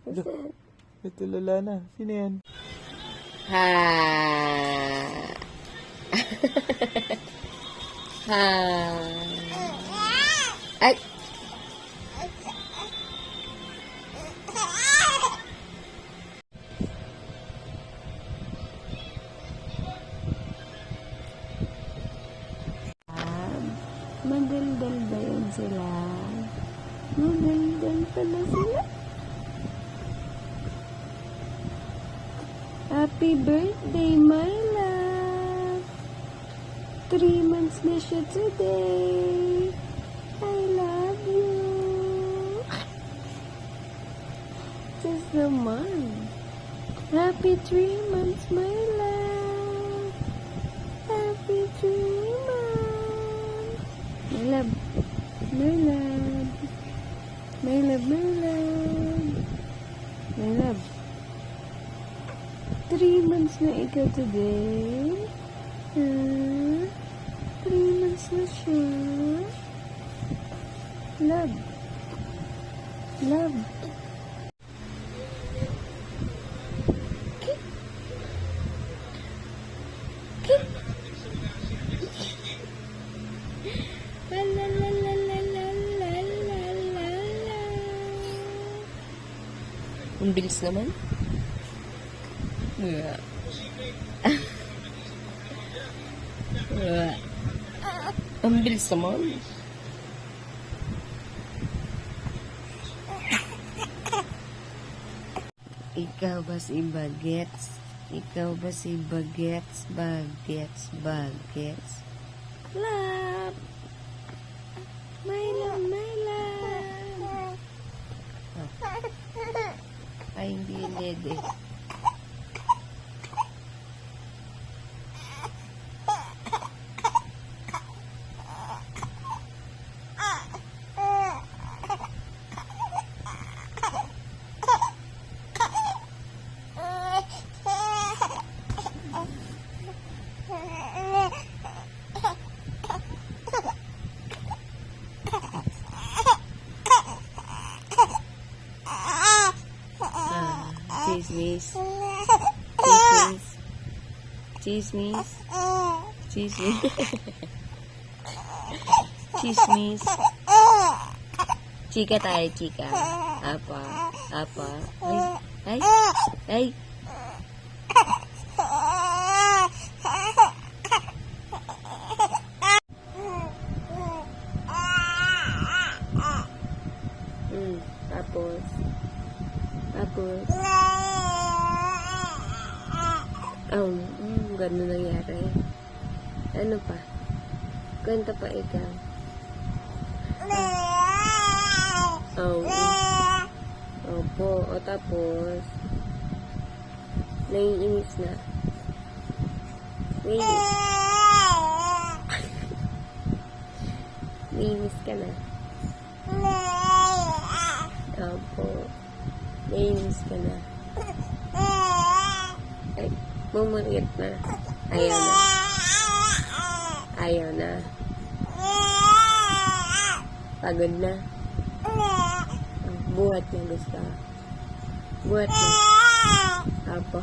What's that? Ito lala na. Sino yan? Ha. Ha. Ay. Madaldal ba yun sila? Madaldal pala sila? Happy birthday, my love! 3 months na siya today. I love you. Just the month. Happy 3 months, my love. Happy 3 months. My love. My love. My love, my love. My love. 3 months na ikaw today. 3 months na siya. Love. Love. Ang bilis naman. Ang bilis naman. Ikaw ba si Bagets? Ikaw ba si Bagets? Bagets, Bagets. Love! My love, my love! Ay, hindi lede. Chismis. Chismis. Chismis. Chismis. Chika tayo, chika. Apa. Apa. Ay. Ay. Ay. Tapos. Tapos. Ganun nangyari. Ano pa? Kwento pa ikaw. Opo. O tapos, naiinis na. Naiinis ka na. Opo. Naiinis ka na. Ay, bumuriit na. Ayaw na. Ayaw na. Pagod na. Buhat na gusto. Buhat na. Apo.